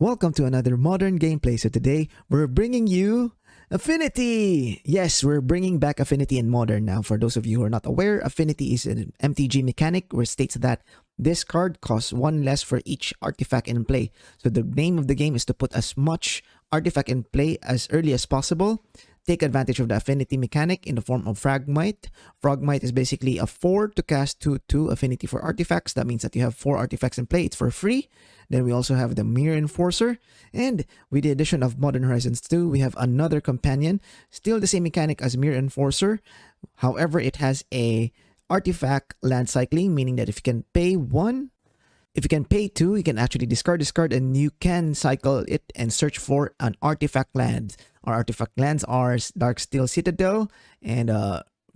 Welcome to another modern gameplay. So today, we're bringing you Affinity! Yes, we're bringing back Affinity in Modern now. For those of you who are not aware, Affinity is an MTG mechanic where it states that this card costs one less for each artifact in play. So the name of the game is to put as much artifact in play as early as possible. Take advantage of the Affinity mechanic in the form of Fragmite. Fragmite is basically a 4 to cast 2/2 Affinity for artifacts. That means that you have 4 artifacts in play. It's for free. Then we also have the Myr Enforcer. And with the addition of Modern Horizons 2, we have another companion. Still the same mechanic as Myr Enforcer. However, it has a artifact land cycling, meaning that if you can pay 1, if you can pay 2, you can actually discard this card and you can cycle it and search for an artifact land. Our artifact lands are Darksteel Citadel and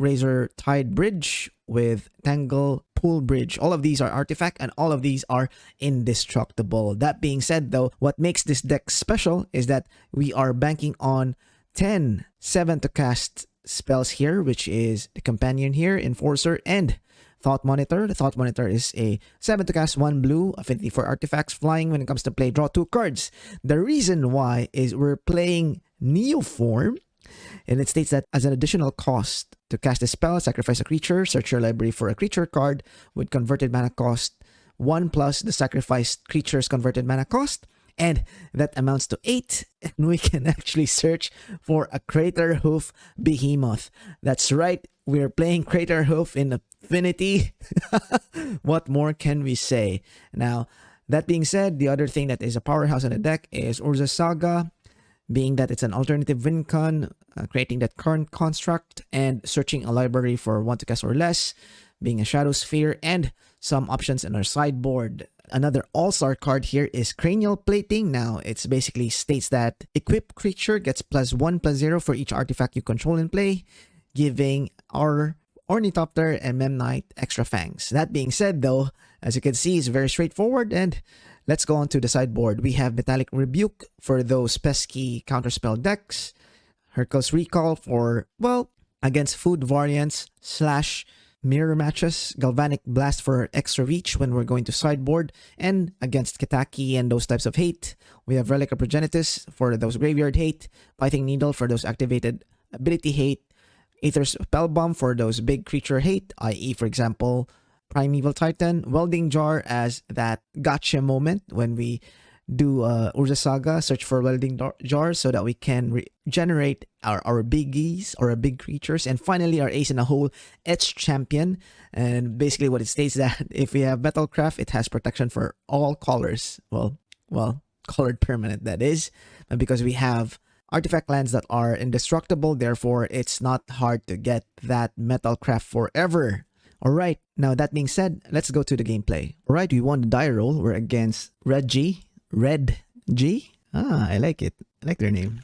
Razortide Bridge with Tanglepool Bridge. All of these are artifact and all of these are indestructible. That being said though, what makes this deck special is that we are banking on 10 7 to cast spells here, which is the companion here, Enforcer, and Thought Monitor. The Thought Monitor is a 7 to cast 1 blue, affinity for artifacts, flying. When it comes to play, draw 2 cards. The reason why is we're playing Neo form, and it states that as an additional cost to cast a spell, sacrifice a creature, search your library for a creature card with converted mana cost 1 plus the sacrificed creature's converted mana cost, and that amounts to 8, and we can actually search for a Craterhoof Behemoth. That's right, we're playing Craterhoof in Affinity. What more can we say? Now, that being said, the other thing that is a powerhouse in the deck is Urza Saga, being that it's an alternative win con, creating that current construct, and searching a library for 1 to cast or less, being a Shadow Sphere, and some options in our sideboard. Another all-star card here is Cranial Plating. Now, it's basically states that equip creature gets +1/+0 for each artifact you control in play, giving our Ornithopter and Memnite extra fangs. That being said though, as you can see, it's very straightforward, and let's go on to the sideboard. We have Metallic Rebuke for those pesky counterspell decks, Hercule's Recall for, well, against food variants / mirror matches, Galvanic Blast for extra reach when we're going to sideboard, and against Kitaki and those types of hate, we have Relic of Progenitus for those graveyard hate, Pithing Needle for those activated ability hate, Aether Spellbomb for those big creature hate, i.e. for example, Primeval Titan, Welding Jar as that gotcha moment when we do Urza Saga, search for Welding Jar so that we can regenerate our biggies or our big creatures, and finally our ace in the hole, Etched Champion. And basically what it states that if we have Metalcraft, it has protection for all colors. Well, colored permanent, that is. And because we have artifact lands that are indestructible, therefore it's not hard to get that Metalcraft forever. Alright, now that being said, let's go to the gameplay. Alright, we won the die roll. We're against Red G. I like it. I like their name.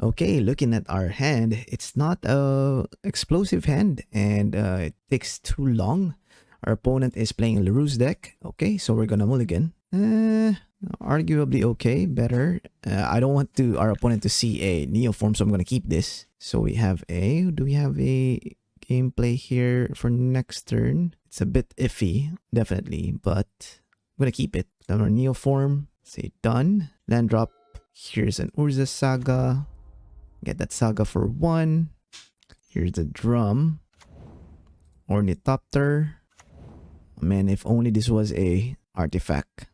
Okay, looking at our hand, it's not a explosive hand, and it takes too long. Our opponent is playing a Lurus deck. Okay, so we're gonna mulligan. Arguably okay, better. I don't want our opponent to see a Neo form, so I'm gonna keep this. So we have do we have a gameplay here for next turn? It's a bit iffy, definitely, but I'm gonna keep it. Then our Neo form, say done. Land drop. Here's an Urza Saga. Get that Saga for 1. Here's the drum. Ornithopter. Man, if only this was a artifact.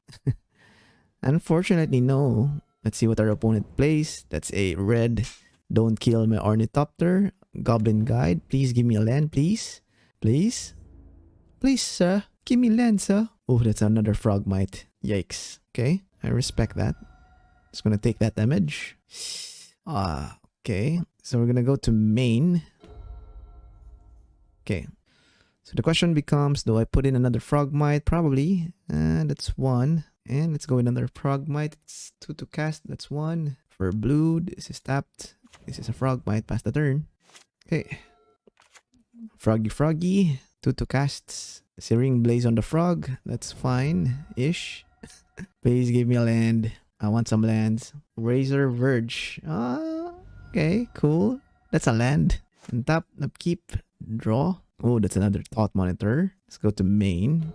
Unfortunately, no. Let's see what our opponent plays. That's a red. Don't kill my Ornithopter. Goblin Guide. Please give me a land, please. Please? Please, sir. Give me land, sir. Oh, that's another Frogmite. Yikes. Okay, I respect that. Just gonna take that damage. Okay. So we're gonna go to main. Okay. So the question becomes, do I put in another Frogmite? Probably. That's 1. And let's go with another Frogmite. It's 2 to cast. That's 1. For blue, this is tapped. This is a Frogmite. Pass the turn. Okay. Froggy. 2 to cast. Searing Blaze on the frog. That's fine-ish. Please give me a land. I want some lands. Razor Verge. Okay, cool. That's a land. Untap, upkeep, draw. Oh, that's another Thought Monitor. Let's go to main.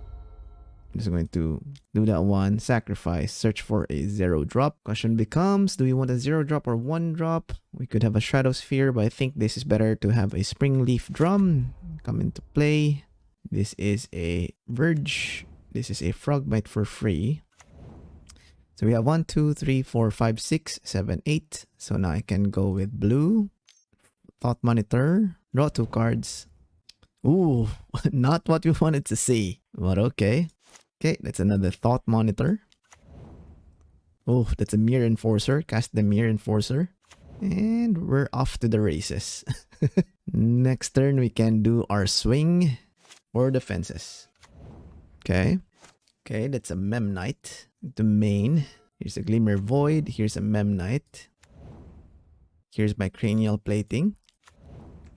I'm just going to do that one. Sacrifice. Search for a 0-drop. Question becomes, do we want a 0-drop or 1-drop? We could have a Shadow Sphere, but I think this is better to have a Springleaf Drum come into play. This is a Verge. This is a Frogmite for free. So we have 1, 2, 3, 4, 5, 6, 7, 8. So now I can go with blue. Thought Monitor. Draw 2 cards. Ooh, not what we wanted to see. But okay. Okay, that's another Thought Monitor. Oh, that's a Myr Enforcer. Cast the Myr Enforcer. And we're off to the races. Next turn, we can do our swing or defenses. Okay. Okay, that's a Memnite. The main. Here's a Glimmer Void. Here's a Memnite. Here's my Cranial Plating.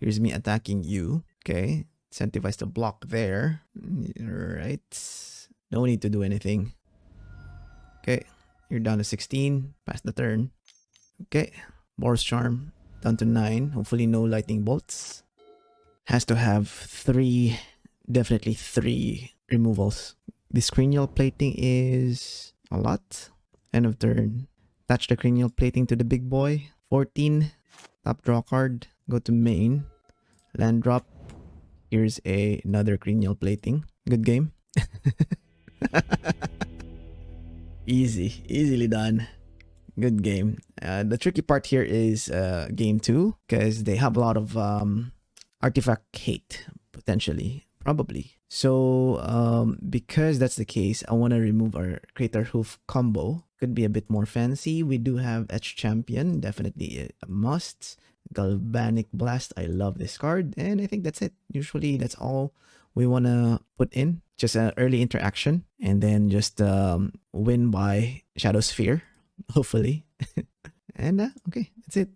Here's me attacking you. Okay. Incentivize the block there. Alright. No need to do anything. Okay. You're down to 16. Pass the turn. Okay. Boar's Charm. Down to 9. Hopefully no lightning bolts. Has to have 3. Definitely 3 removals. This Cranial Plating is a lot. End of turn. Attach the Cranial Plating to the big boy. 14. Top draw card. Go to main. Land drop. Here's another Cranial Plating. Good game. Easily done. Good game. The tricky part here is game 2 because they have a lot of artifact hate potentially, probably. So because that's the case, I want to remove our Craterhoof combo. Could be a bit more fancy. We do have Etched Champion, definitely a must. Galvanic Blast, I love this card, and I think that's it. Usually that's all we want to put in. Just an early interaction, and then just win by Shadow Sphere, hopefully. And okay, that's it.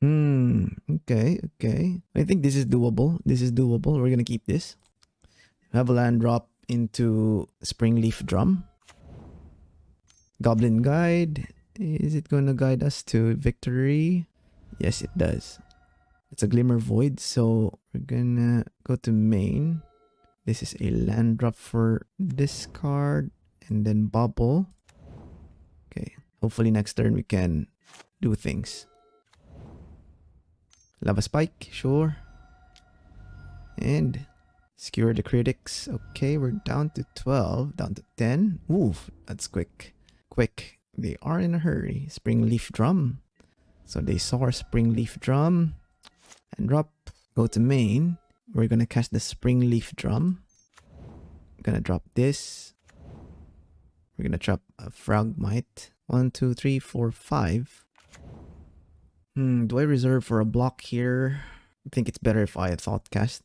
Okay. I think this is doable. We're gonna keep this. Have a land drop into Springleaf Drum. Goblin Guide. Is it gonna guide us to victory? Yes, it does. It's a Glimmer Void, so we're gonna go to main. This is a land drop for this card, and then Bauble. Okay, hopefully next turn we can do things. Lava Spike, sure. And skewer the critics. Okay, we're down to 12, down to 10. Ooh, that's quick. They are in a hurry. Springleaf Drum. So they saw our Springleaf Drum. And drop. Go to main. We're gonna cast the Springleaf Drum. Gonna drop this. We're gonna drop a Frogmite. 1, 2, 3, 4, 5. Do I reserve for a block here? I think it's better if I thought cast.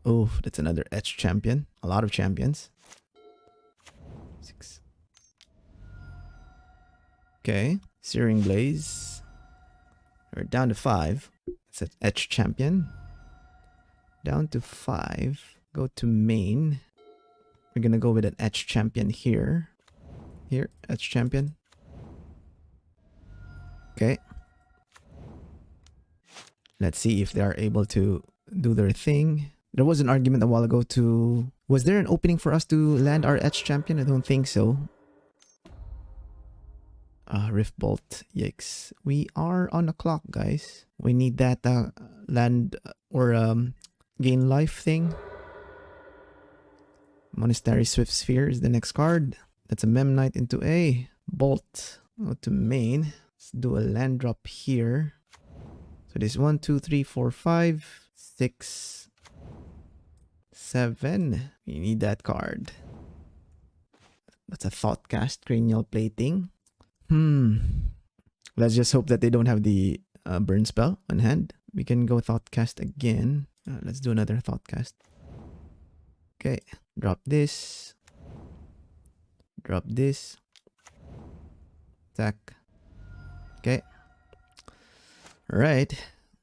Oh, that's another Etched Champion. A lot of champions. 6. Okay. Searing Blaze. We're down to 5. It's an Etched Champion. Down to 5. Go to main. We're gonna go with an Etched Champion here. Here, Etched Champion. Okay. Let's see if they are able to do their thing. There was an argument a while ago to... Was there an opening for us to land our Etched Champion? I don't think so. Rift Bolt. Yikes. We are on the clock, guys. We need that land or gain life thing. Monastery Swift Sphere is the next card. That's a Memnite into a Bolt. Go to main. Let's do a land drop here. So this 1, 2, 3, 4, 5, 6, 7. We need that card. That's a Thought Cast, Cranial Plating. Let's just hope that they don't have the burn spell on hand. We can go Thought Cast again. Let's do another Thought Cast. Okay, drop this. Drop this. Attack. Okay. Alright.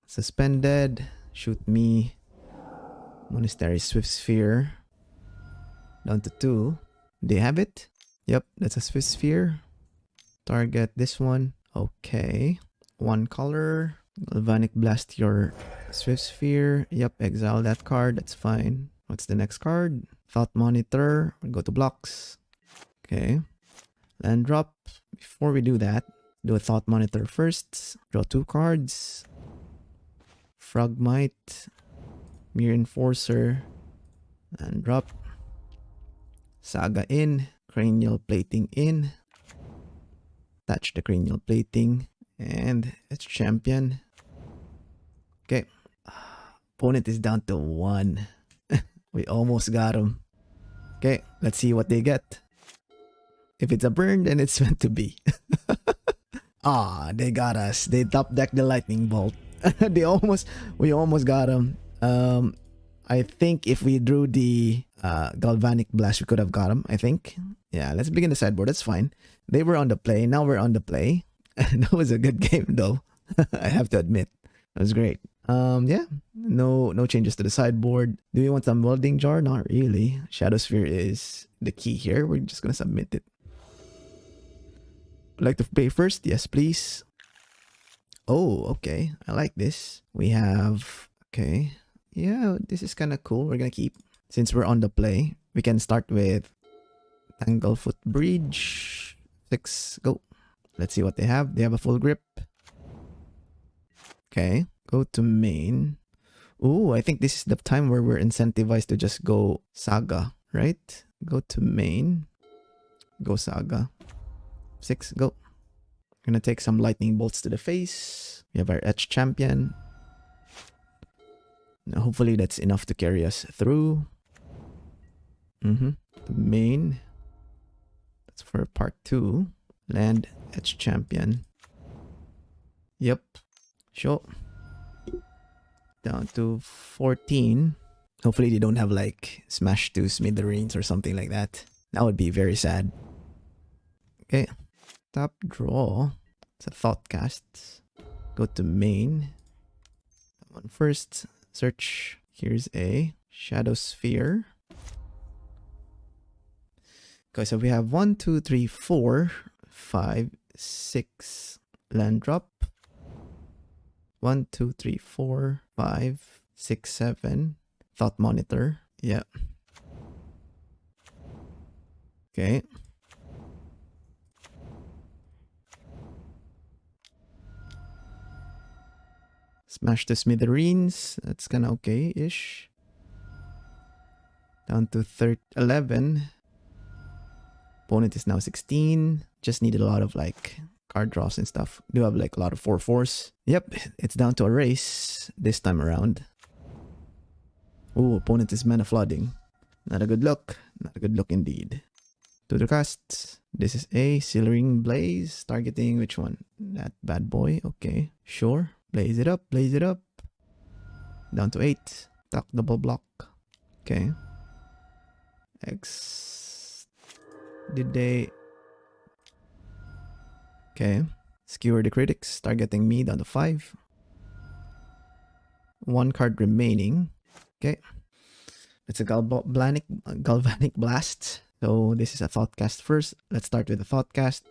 Suspended. Shoot me. Monastery Swift Sphere. Down to 2. They have it? Yep, that's a Swift Sphere. Target this one. Okay. 1 color. Galvanic Blast your Swift Sphere. Yep, exile that card. That's fine. What's the next card? Thought Monitor. We'll go to blocks. Okay. Land drop. Before we do that, do a Thought Monitor first. Draw 2 cards. Frogmite. Myr Enforcer. Land drop. Saga in. Cranial Plating in. Attach the Cranial Plating. And Etched Champion. Okay. Opponent is down to 1. We almost got him. Okay, let's see what they get. If it's a burn, then it's meant to be. They got us. They top decked the lightning bolt. We almost got them. I think if we drew the Galvanic Blast, we could have got them, I think. Yeah, let's begin the sideboard. That's fine. They were on the play. Now we're on the play. That was a good game, though. I have to admit. That was great. Yeah, no changes to the sideboard. Do we want some Welding Jar? Not really. Shadow Sphere is the key here. We're just gonna submit it. Would like to play first? Yes, please. Oh, okay. I like this. We have... Okay. Yeah, this is kind of cool. We're gonna keep... Since we're on the play, we can start with Tanglepool Bridge. 6, go. Let's see what they have. They have a full grip. Okay. Go to main. Ooh, I think this is the time where we're incentivized to just go Saga, right? Go to main. Go Saga. 6, go. Gonna take some lightning bolts to the face. We have our Etched Champion. Now, hopefully that's enough to carry us through. The main. That's for part 2. Land Etched Champion. Yep. Sure. Down to 14. Hopefully they don't have like Smash to Smithereens or something like that. That would be very sad. Okay. Top draw. It's a Thought Cast. Go to main. That one first. Search. Here's a Shadow Sphere. Okay, so we have 1, 2, 3, 4, 5, 6 land drop. 1, 2, 3, 4, 5, 6, 7. Thought Monitor. Yeah. Okay. Smash the Smithereens. That's kind of okay-ish. Down to 11. Opponent is now 16. Just needed a lot of like card draws and stuff. Do have like a lot of 4/4s. Yep, it's down to a race this time around. Ooh, opponent is mana flooding. Not a good look. Not a good look indeed. To the cast. This is a Searing Blaze. Targeting which one? That bad boy. Okay, sure. Blaze it up. Blaze it up. Down to 8. Attack double block. Okay. X. Did they... Okay. Skewer the critics. Targeting me down to 5. 1 card remaining. Okay. It's a Galvanic Blast. So this is a Thought Cast first. Let's start with the Thought Cast.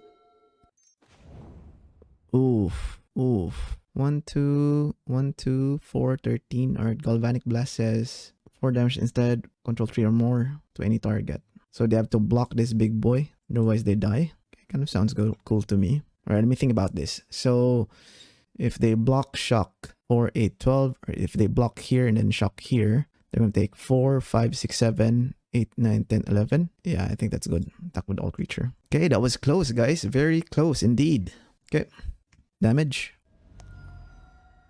Oof. Oof. 1, 2, 1, 2, 4, 13. Alright, Galvanic Blast says 4 damage instead. Control 3 or more to any target. So they have to block this big boy. Otherwise they die. Okay, kind of sounds cool to me. Alright, let me think about this. So if they block Shock 4, 8, 12. Or if they block here and then Shock here. They're going to take 4, 5, 6, 7, 8, 9, 10, 11. Yeah, I think that's good. Attack with all creature. Okay, that was close, guys. Very close indeed. Okay. Damage.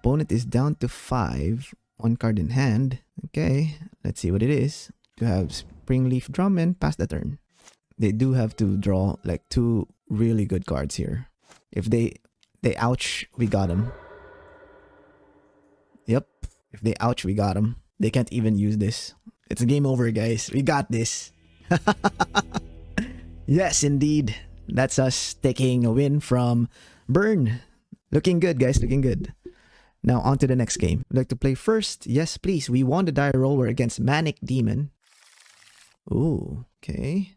Opponent is down to 5. 1 card in hand. Okay, let's see what it is. You have Springleaf Drum and pass the turn. They do have to draw like 2 really good cards here. If they ouch, we got them. Yep. If they ouch, we got them. They can't even use this. It's a game over, guys. We got this. Yes, indeed. That's us taking a win from Burn. Looking good, guys. Looking good. Now, on to the next game. Would like to play first? Yes, please. We won the die roll. We're against Manic Demon. Ooh, okay.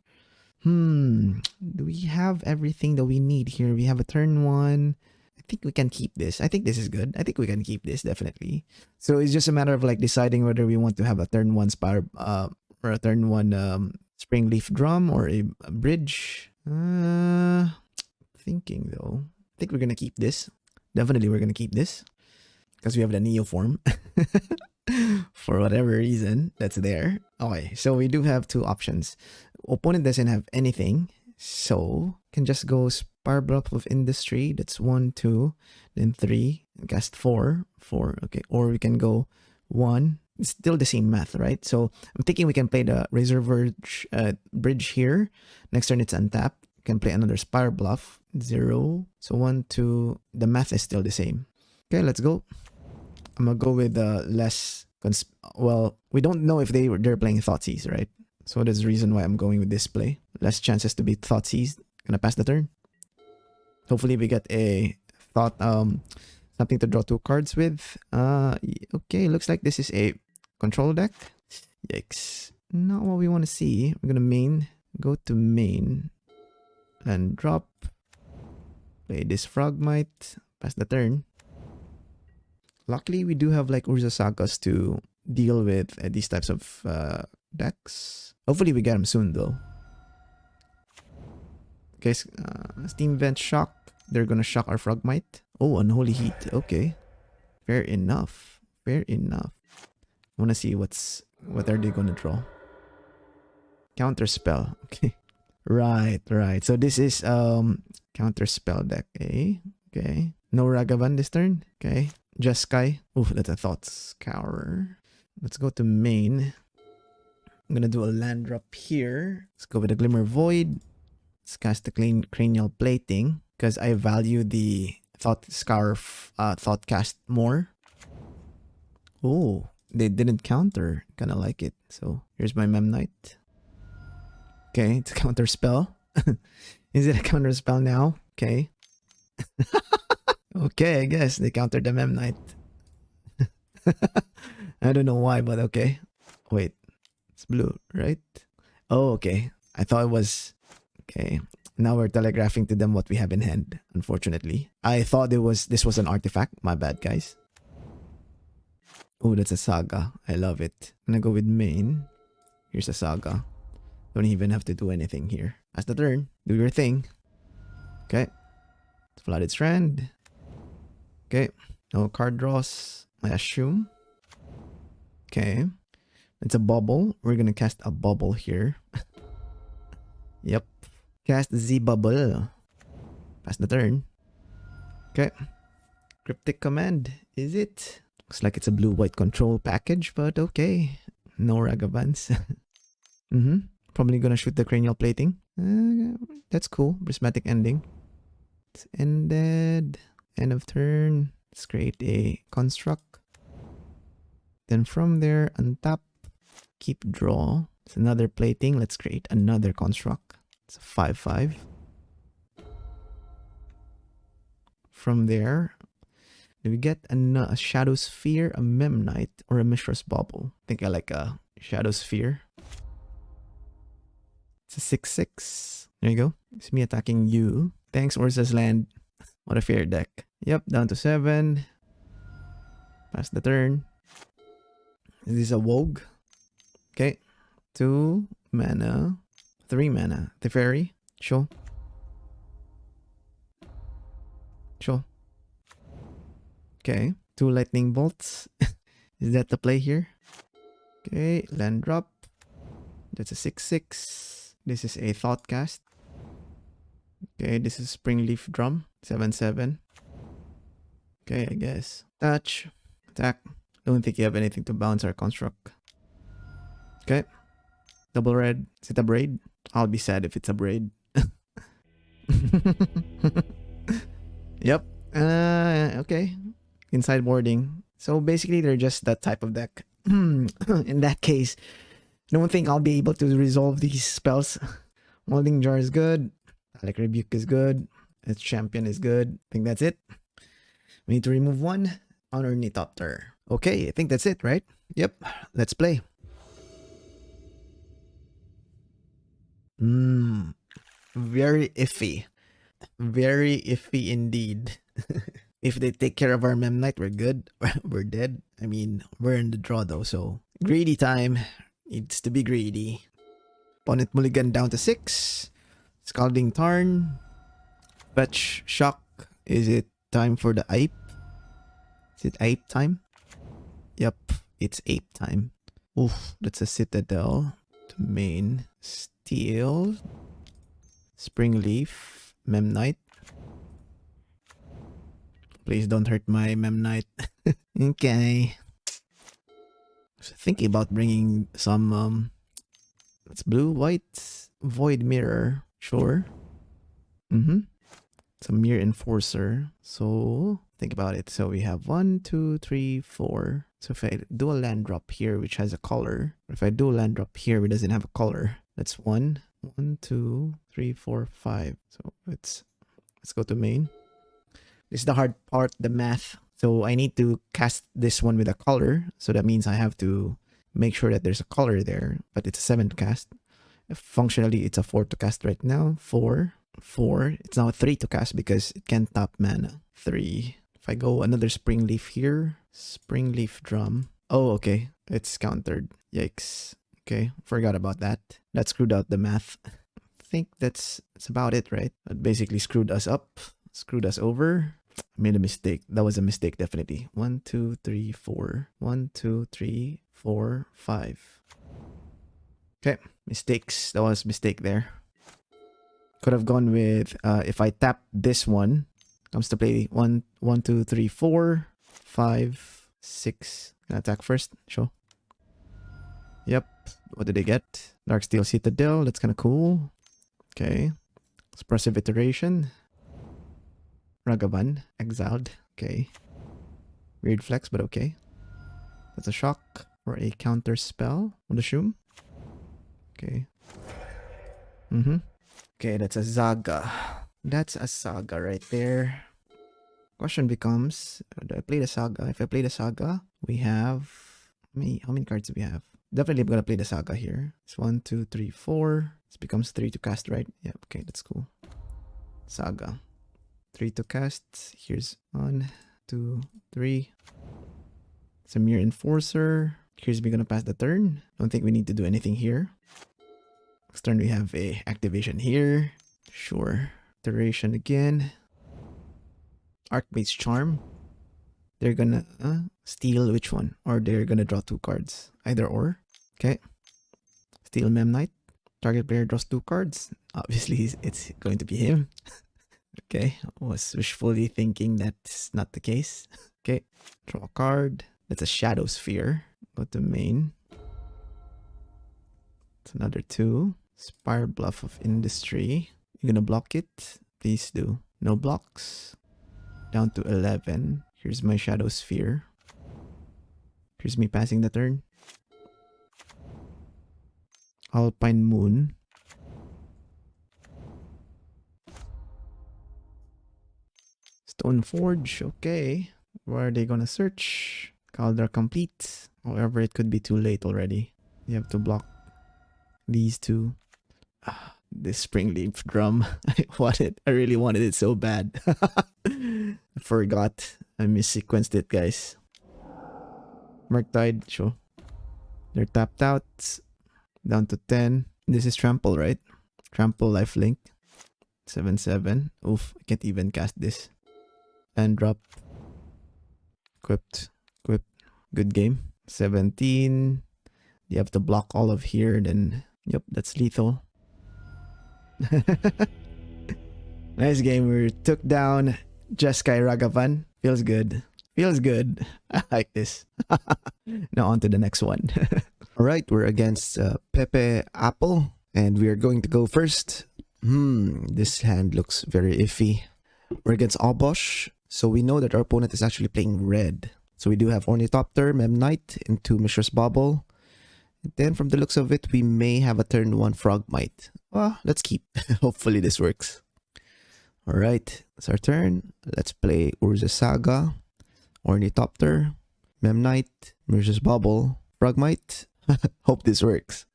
Do we have everything that we need here? We have a turn 1 I think we can keep this. I think this is good. I think we can keep this definitely. So it's just a matter of like deciding whether we want to have a turn one Spire or a turn one Springleaf Drum or a bridge. Thinking though. I think we're gonna keep this. Definitely we're gonna keep this. Because we have the Neo form. For whatever reason that's there. Okay, so we do have two options. Opponent doesn't have anything. So can just go Spire of Industry. That's 1, 2, then 3. Cast 4. 4. Okay. Or we can go 1. It's still the same math, right? So I'm thinking we can play the Razortide Bridge here. Next turn it's untapped. We can play another Spire Bluff. 0. So 1, 2. The math is still the same. Okay, let's go. I'm gonna go with less. Well, we don't know if they're playing Thoughtseize, right? So that's the reason why I'm going with this play. Less chances to be Thoughtseize. Gonna pass the turn. Hopefully we get a thought something to draw 2 cards with. Okay, looks like this is a control deck. Yikes. Not what we want to see. We're gonna main. Go to main. And drop. Play this Frogmite. Pass the turn. Luckily, we do have like Urza Sagas to deal with these types of decks. Hopefully, we get them soon though. Okay, Steam Vent Shock. They're gonna shock our Frogmite. Oh, Unholy Heat. Okay. Fair enough. Fair enough. I wanna see what are they gonna draw. Counter Spell. Okay. Right. So this is Counter Spell deck. Okay. No Ragavan this turn. Okay. Jeskai. Oof, that's a Thought Scour. Let's go to main. I'm gonna do a land drop here. Let's go with a Glimmer Void. Let's cast the Cranial Plating because I value the Thought Scour Thought Cast more. Oh, they didn't counter. Kinda like it. So here's my Memnite. Okay, it's a counter spell. Is it a counter spell now? Okay. Okay, I guess they countered the Memnite. I don't know why, but okay. Wait, it's blue, right? Oh, okay. I thought it was... Okay. Now we're telegraphing to them what we have in hand, unfortunately. I thought this was an artifact. My bad, guys. Oh, that's a Saga. I love it. I'm gonna go with main. Here's a Saga. Don't even have to do anything here. That's the turn. Do your thing. Okay. Flooded Strand. Okay. No card draws, I assume. Okay. It's a Bauble. We're gonna cast a Bauble here. Yep. Cast Z Bubble. Pass the turn. Okay. Cryptic Command. Is it? Looks like it's a blue-white control package, but okay. No Ragavans. Probably gonna shoot the Cranial Plating. That's cool. Prismatic Ending. It's ended. End of turn. Let's create a construct. Then from there, untap. Keep draw. It's another plating. Let's create another construct. It's a 5/5. From there, do we get a Shadow Sphere, a Memnite, or a Mishra's Bauble? I think I like a Shadow Sphere. It's a 6/6. There you go. It's me attacking you. Thanks, Urza's land. What a fair deck. Yep, down to 7. Pass the turn. Is this a Wogue? Okay. 2 mana. 3 mana. The fairy. Sure. Okay. 2 lightning bolts. Is that the play here? Okay. Land drop. That's a 6/6. This is a Thought Cast. Okay. This is Springleaf Drum. 7/7. Okay, I guess. Touch. Attack. Don't think you have anything to bounce our construct. Okay. Double red. Is it a braid? I'll be sad if it's a braid. Yep. Okay. Inside boarding. So basically, they're just that type of deck. In that case, I don't think I'll be able to resolve these spells. Welding Jar is good. Metallic Rebuke is good. Etched Champion is good. I think that's it. We need to remove 1. Honor Ornithopter. Okay, I think that's it, right? Yep. Let's play. Very iffy. Very iffy indeed. If they take care of our Memnite, we're good. We're dead. I mean, we're in the draw though, so greedy time. Needs to be greedy. Opponent mulligan down to 6. Scalding Tarn. Fetch Shock. Is it time for the Ape? Is it Ape time? Yep, it's Ape time. Oof, that's a Citadel. To main. Steel. Springleaf. Memnite. Please don't hurt my Memnite. Okay. So thinking about bringing some it's blue, white, void mirror. Sure. It's a Myr Enforcer. So think about it. So we have 1, 2, 3, 4. So if I do a land drop here, which has a color. If I do a land drop here, which doesn't have a color. That's 1, 1, 2, 3, 4, 5. So let's go to main. This is the hard part, the math. So I need to cast this one with a color. So that means I have to make sure that there's a color there. But it's a 7 to cast. Functionally, it's a 4 to cast right now. 4. It's now a 3 to cast because it can tap mana. 3. If I go another Springleaf here. Springleaf Drum. Oh, okay. It's countered. Yikes. Okay, forgot about that. That screwed out the math. I think that's about it, right? That basically screwed us up. Screwed us over. I made a mistake. That was a mistake, definitely. 1, 2, 3, 4. 1, 2, 3, 4, 5. Okay, mistakes. That was a mistake there. Could have gone with, if I tap this one, comes to play 1, 2, 3, 4, 5, 6. Can I attack first? Sure. Yep. What did I get? Darksteel Citadel. That's kind of cool. Okay. Expressive Iteration. Ragavan. Exiled. Okay. Weird flex, but okay. That's a shock or a counter spell. Would assume. Okay. Okay, that's a Saga. That's a Saga right there. Question becomes, do I play the Saga? If I play the Saga, we have... How many cards do we have? Definitely I'm gonna play the Saga here. It's 1, 2, 3, 4. This becomes 3 to cast, right? Yeah, okay, that's cool. Saga. 3 to cast. Here's 1, 2, 3. It's a Myr Enforcer. Here's me gonna pass the turn. Don't think we need to do anything here. Next turn we have a activation here. Sure. Iteration again. Archmage's Charm. They're gonna steal which one? Or they're gonna draw 2 cards. Either or. Okay. Steal Memnite. Target player draws 2 cards. Obviously it's going to be him. Okay. I was wishfully thinking that's not the case. Okay. Draw a card. That's a Shadow Sphere. Go to main. It's another 2. Spire of Industry. You're gonna block it? Please do. No blocks. Down to 11. Here's my Shadow Sphere. Here's me passing the turn. Alpine Moon. Stoneforge. Okay. Where are they gonna search? Caldra complete. However, it could be too late already. You have to block these 2. This Springleaf Drum. I really wanted it so bad. I forgot. I missequenced it, guys. Murktide, sure. They're tapped out. Down to 10. This is Trample, right? Trample lifelink. 7/7. Oof, I can't even cast this. And drop. Equipped. Good game. 17. You have to block all of here, then... Yep, that's lethal. Nice game. We took down Jeskai Ragavan. Feels good. Feels good. I like this. Now on to the next one. Alright, we're against Pepe Apple. And we are going to go first. This hand looks very iffy. We're against Obosh. So we know that our opponent is actually playing red. So we do have Ornithopter, Memnite into Mishra's Bauble. Then from the looks of it, we may have a turn 1 Frogmite. Well, let's keep. Hopefully this works. Alright, it's our turn. Let's play Urza Saga, Ornithopter, Memnite, Mishra's Bauble, Frogmite. Hope this works.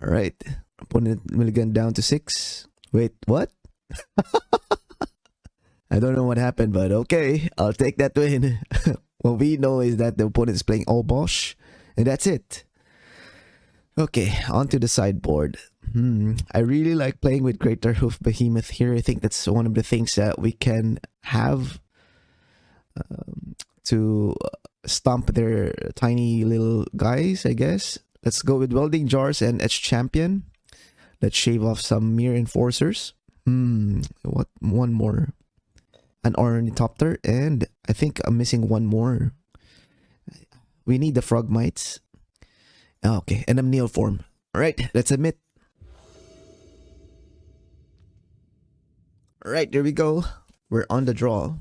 Alright, opponent Milligan down to 6. Wait, what? I don't know what happened, but okay, I'll take that win. What we know is that the opponent is playing Obosh, and that's it. Okay, onto the sideboard. I really like playing with Craterhoof Behemoth here. I think that's one of the things that we can have to stomp their tiny little guys, I guess. Let's go with Welding Jars and Etched Champion. Let's shave off some Myr Enforcers. What? One more. An Ornithopter, and I think I'm missing one more. We need the Frogmites. Okay, and a Neoform. Alright, let's admit. Alright, there we go. We're on the draw.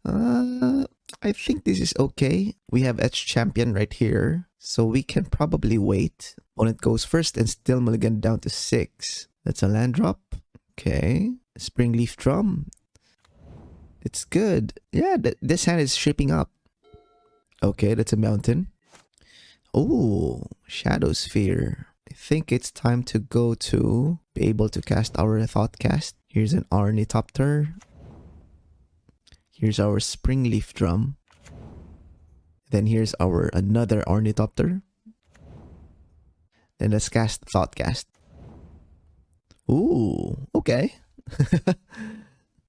I think this is okay. We have Etched Champion right here, so we can probably wait. Opponent goes first and still mulligan down to 6. That's a land drop. Okay. Springleaf Drum. It's good. Yeah, this hand is shaping up. Okay, that's a mountain. Oh, Shadow Sphere. I think it's time to go to be able to cast our Thoughtcast. Here's an Ornithopter. Here's our Springleaf Drum. Then here's our another Ornithopter. Then let's cast Thoughtcast. Ooh, okay.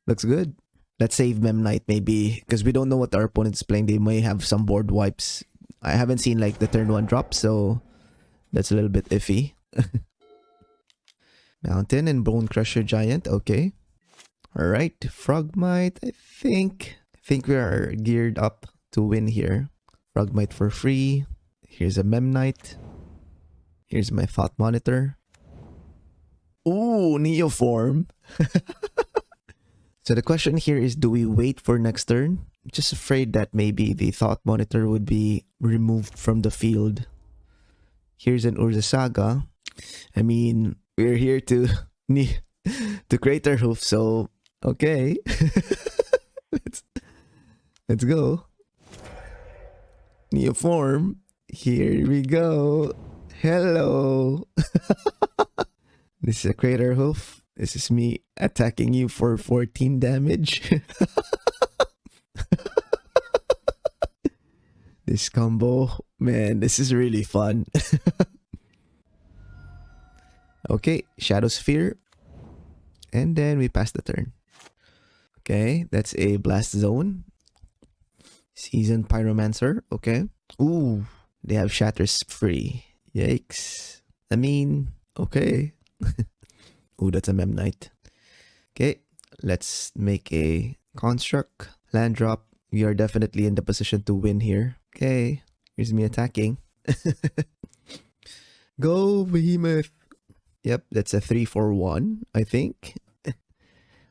Looks good. Let's save Memnite maybe, because we don't know what our opponent's playing. They may have some board wipes. I haven't seen like the turn 1 drop, so that's a little bit iffy. Mountain and Bone Crusher Giant, okay. Alright, Frogmite, I think we are geared up to win here. Frogmite for free. Here's a Memnite. Here's my Thought Monitor. Ooh, Neoform. So the question here is, do we wait for next turn? I'm just afraid that maybe the Thought Monitor would be removed from the field. Here's an Urza Saga. I mean, we're here to Craterhoof, so okay. Let's go. Neoform. Here we go. Hello. This is a Craterhoof. This is me attacking you for 14 damage. This combo, man, this is really fun. Okay, Shadow Sphere. And then we pass the turn. Okay, that's a Blast Zone. Seasoned Pyromancer, okay. Ooh, they have Shatters free. Yikes. I mean, okay. Ooh, that's a Memnite. Okay, let's make a construct. Land drop. We are definitely in the position to win here. Okay, here's me attacking. Go, Behemoth. Yep, that's a 3-4-1, I think.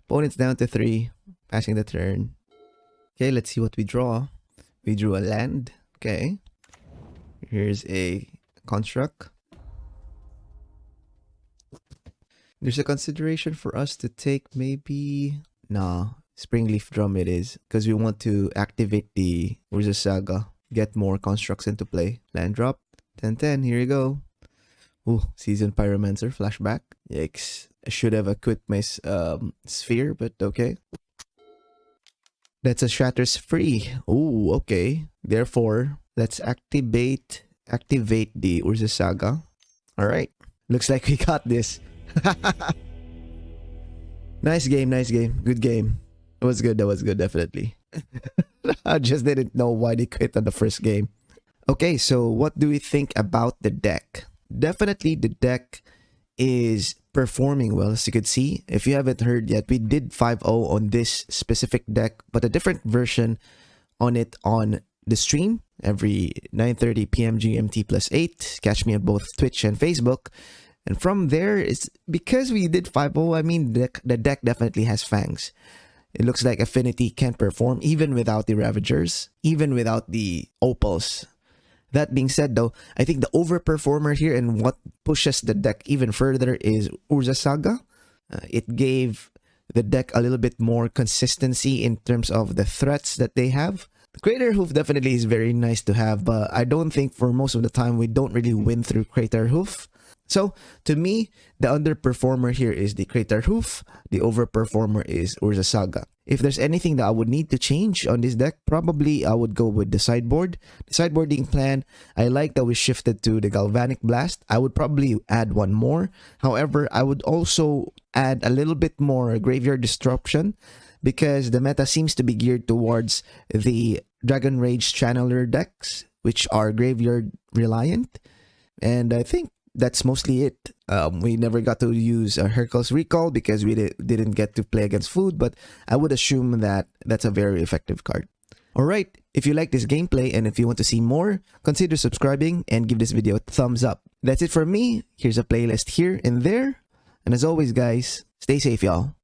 Opponent's down to 3. Passing the turn. Okay, let's see what we draw. We drew a land. Okay. Here's a construct. There's a consideration for us to take maybe... Nah, Springleaf Drum it is. Because we want to activate the Urza Saga. Get more constructs into play. Land drop. 10-10, here you go. Ooh, Seasoned Pyromancer, flashback. Yikes. I should have equipped my sphere, but okay. That's a Shatters free. Ooh, okay. Therefore, let's activate the Urza Saga. Alright. Looks like we got this. Nice game, nice game. Good game. That was good, definitely. I just didn't know why they quit on the first game. Okay, so what do we think about the deck? Definitely the deck is performing well, as you could see. If you haven't heard yet, we did 5-0 on this specific deck, but a different version on it on the stream every 9:30 p.m. GMT +8. Catch me on both Twitch and Facebook. And from there, it's because we did 5-0, I mean, the deck definitely has fangs. It looks like Affinity can perform even without the Ravagers, even without the Opals. That being said, though, I think the overperformer here and what pushes the deck even further is Urza Saga. It gave the deck a little bit more consistency in terms of the threats that they have. Craterhoof definitely is very nice to have, but I don't think for most of the time we don't really win through Craterhoof. So, to me, the underperformer here is the Craterhoof. The overperformer is Urza Saga. If there's anything that I would need to change on this deck, probably I would go with the sideboard. The sideboarding plan, I like that we shifted to the Galvanic Blast. I would probably add one more. However, I would also add a little bit more Graveyard Disruption because the meta seems to be geared towards the Dragon Rage Channeler decks, which are graveyard reliant. And I think that's mostly it. We never got to use Hercules Recall because we didn't get to play against food, but I would assume that that's a very effective card. Alright, if you like this gameplay and if you want to see more, consider subscribing and give this video a thumbs up. That's it for me. Here's a playlist here and there. And as always guys, stay safe y'all.